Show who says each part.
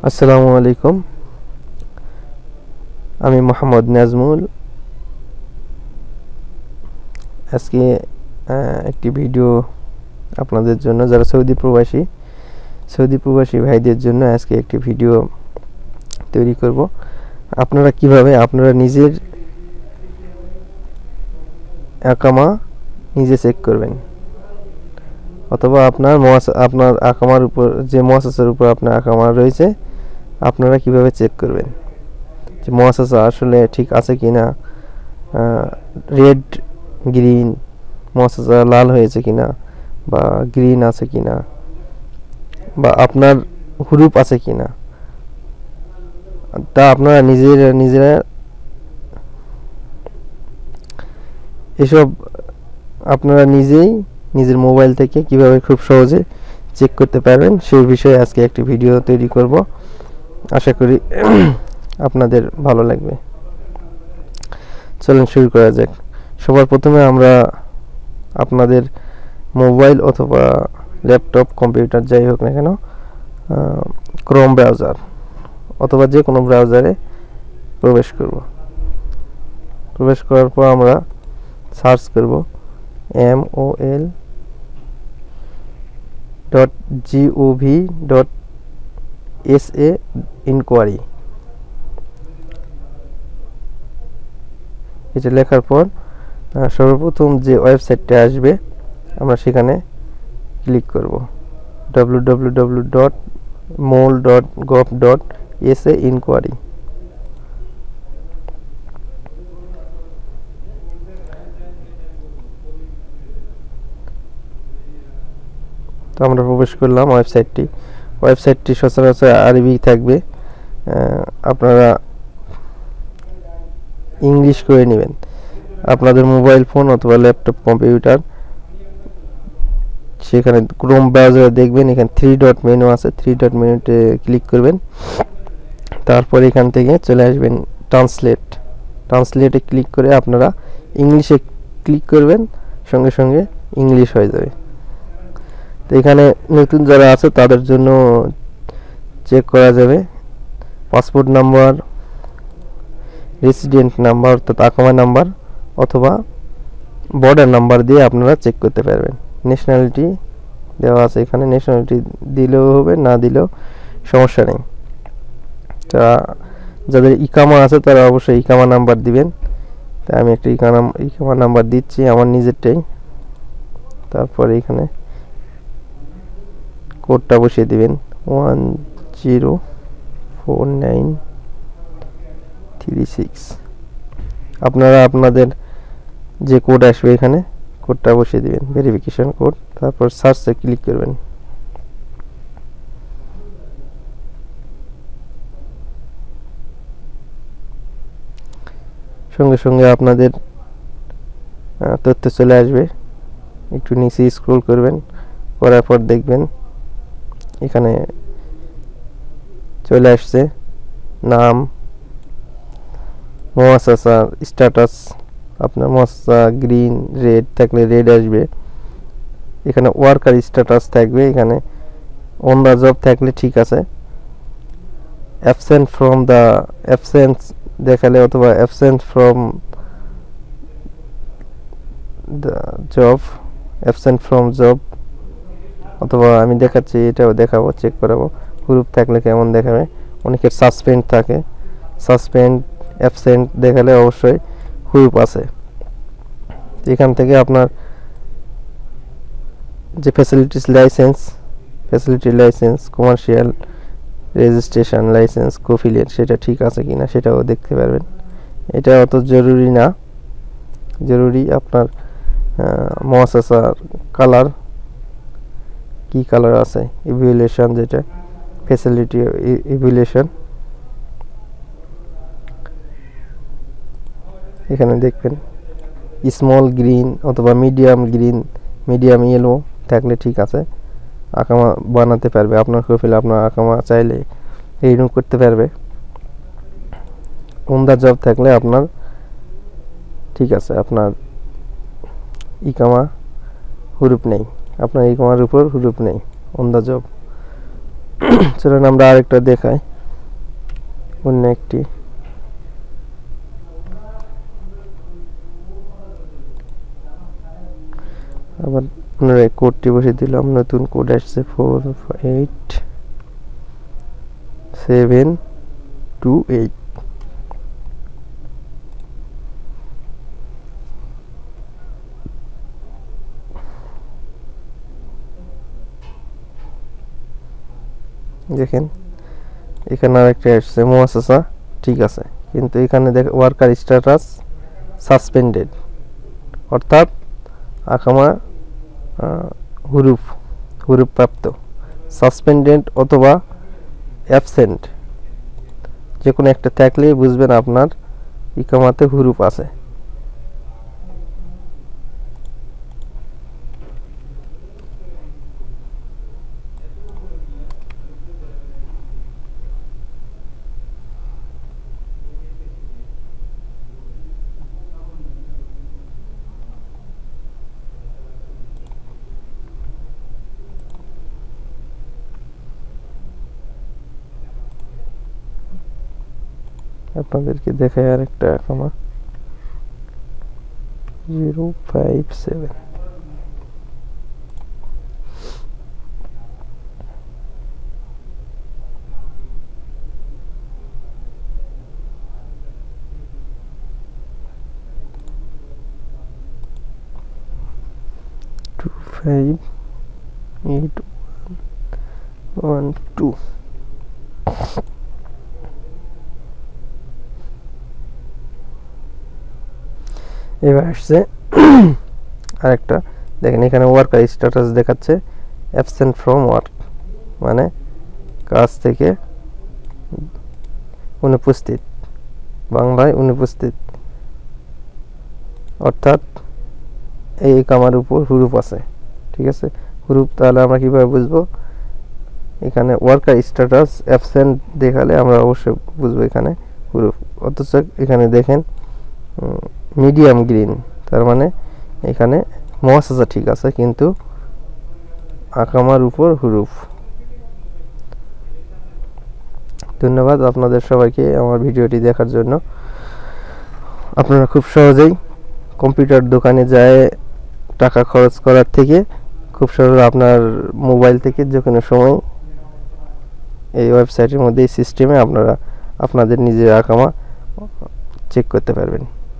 Speaker 1: আসসালামু আলাইকুম। আমি মোহাম্মদ নাজমুল। আজকে একটি ভিডিও আপনাদের জন্য, যারা সৌদি প্রবাসী ভাইদের জন্য আজকে একটি ভিডিও তৈরি করব। আপনারা কিভাবে আপনারা নিজের আকামা নিজে চেক করবেন, অথবা আপনার আকামার উপর, যে মুআসাসার উপর আপনার আকামা রয়েছে, আপনারা কিভাবে চেক করবেন যে মুআসাসা আসলে ঠিক আছে কিনা, রেড গ্রিন মুআসাসা লাল হয়েছে কিনা, বা গ্রিন আছে কিনা, বা আপনার হুরুপ আছে কিনা, তা আপনারা নিজেরা এসব আপনারা নিজের মোবাইল থেকে কিভাবে খুব সহজে চেক করতে পারবেন সেই বিষয়ে আজকে একটি ভিডিও তৈরি করব। আশা করি আপনাদের ভালো লাগবে। চলুন শুরু করা যাক। সবার প্রথমে আমরা আপনাদের মোবাইল অথবা ল্যাপটপ, কম্পিউটার যাই হোক না কেন, ক্রোম ব্রাউজার অথবা যে কোনো ব্রাউজারে প্রবেশ করার পর আমরা সার্চ করব mol.gov.sa inquiry। এটা লেখার পর সর্বপ্রথম যে ওয়েবসাইটটা আসবে আমরা সেখানে ক্লিক করব, www.mol.gov.sa inquiry। তো আমরা প্রবেশ করলাম ওয়েবসাইটটি সচরাচর আরবি থাকবে, আপনারা ইংলিশ করে নেবেন। আপনাদের মোবাইল ফোন অথবা ল্যাপটপ, কম্পিউটার, সেখানে ক্রোম ব্রাউজারে দেখবেন এখানে 3 ডট মেনু আছে, 3 ডট মেনুতে ক্লিক করবেন। তারপর এখান থেকে চলে আসবেন ট্রান্সলেটে ক্লিক করে আপনারা ইংলিশে ক্লিক করবেন, সঙ্গে সঙ্গে ইংলিশ হয়ে যাবে। তো এখানে নতুন যারা আছে তাদের জন্য চেক করা যাবে পাসপোর্ট নাম্বার, রেসিডেন্ট নাম্বার অর্থাৎ আকামা নাম্বার, অথবা বর্ডার নাম্বার দিয়ে আপনারা চেক করতে পারবেন। ন্যাশনালিটি দেওয়া আছে এখানে, ন্যাশনালিটি দিলেও হবে, না দিলেও সমস্যা নেই। তা যাদের ইকামা আছে তারা অবশ্যই ইকামা নাম্বার দিবেন। তাই আমি একটা ইকামা নাম্বার দিচ্ছি আমার নিজেরটাই। তারপরে এখানে কোডটা বসিয়ে দিবেন 104936। আপনারা আপনাদের যে কোড আসবে এখানে কোডটা বসিয়ে দিবেন, ভেরিফিকেশন কোড। তারপর সার্চে ক্লিক করবেন। সঙ্গে সঙ্গে আপনাদের তথ্য চলে আসবে। একটু নিচে স্ক্রল করবেন, করার পর দেখবেন এখানে চলে আসছে নাম, মুআসাসা স্ট্যাটাস। আপনার মুআসাসা গ্রিন, রেড থাকলে রেড আসবে। এখানে ওয়ার্কার স্ট্যাটাস থাকবে, এখানে অন দ্য জব থাকলে ঠিক আছে। অ্যাবসেন্স দেখালে অথবা অ্যাবসেন্ট ফ্রম দ্য জব, অথবা আমি দেখাচ্ছি, এটাও দেখাবো, চেক করাবো গ্রুপ থাকলে কেমন দেখাবে। অনেকের সাসপেন্ড থাকে, অ্যাবসেন্ট দেখালে অবশ্যই গ্রুপ আছে। এখান থেকে আপনার যে facility license, commercial registration license, কোফিলিয়েট, সেটা ঠিক আছে কিনা সেটাও দেখতে পারবেন। এটা অত জরুরি না, জরুরি আপনার মুআসাসার কালার, কি কালার আছে, ইভ্যালুয়েশন, যেটা ফ্যাসিলিটি ইভ্যালুয়েশন। এখানে দেখবেন স্মল গ্রিন অথবা মিডিয়াম ইয়েলো থাকলে ঠিক আছে, আকামা বানাতে পারবে। আপনার প্রোফাইলে আপনার আকামা চাইলে রিনিউ করতে পারবে। অন দ্য জব থাকলে আপনার ঠিক আছে, আপনার ইকামা হুরুপ নেই, আপনার ইকামার উপর হুরুপ নেই, অন দ্য জব। চলুন আমরা আরেকটা দেখাই। অন্য একটি আবার পুনরায় কোডটি বসিয়ে দিলাম। নতুন কোড আসছে 48728। দেখেন এখানে আরেকটা আসছে মুআসাসা, ঠিক আছে, কিন্তু এখানে ওয়ার্কার স্ট্যাটাস সাসপেন্ডেড, অর্থাৎ আকামা হুরুফ প্রাপ্ত, সাসপেন্ডেড অথবা অ্যাবসেন্ট যে কোনো একটা থাকলে বুঝবেন আপনার ইকামাতে হুরুফ আছে। আপনাদেরকে দেখায় আরেকটা আকামা 057। টু 58112। এবার আসছে আরেকটা, দেখেন এখানে ওয়ার্কার স্ট্যাটাস দেখাচ্ছে অ্যাবসেন্ট ফ্রম ওয়ার্ক, মানে কাজ থেকে অনুপস্থিত, বাংলায় অনুপস্থিত, অর্থাৎ এই কামার উপর হুরুফ আছে, ঠিক আছে। হুরুফ তাহলে আমরা কিভাবে বুঝবো? এখানে ওয়ার্কার স্ট্যাটাস অ্যাবসেন্ট দেখালে আমরা অবশ্যই বুঝবো এখানে হুরুফ। অথচ এখানে দেখেন মিডিয়াম গ্রিন, তার মানে এখানে মুআসাসা ঠিক আছে কিন্তু আকামার উপর হুরুফ। ধন্যবাদ আপনাদের সবাইকে আমার ভিডিওটি দেখার জন্য। আপনারা খুব সহজেই কম্পিউটার দোকানে যায় টাকা খরচ করার থেকে খুব সহজে আপনার মোবাইল থেকে যে কোনো সময় এই ওয়েবসাইটের মধ্যে এই সিস্টেমে আপনারা আপনাদের নিজের আকামা চেক করতে পারবেন।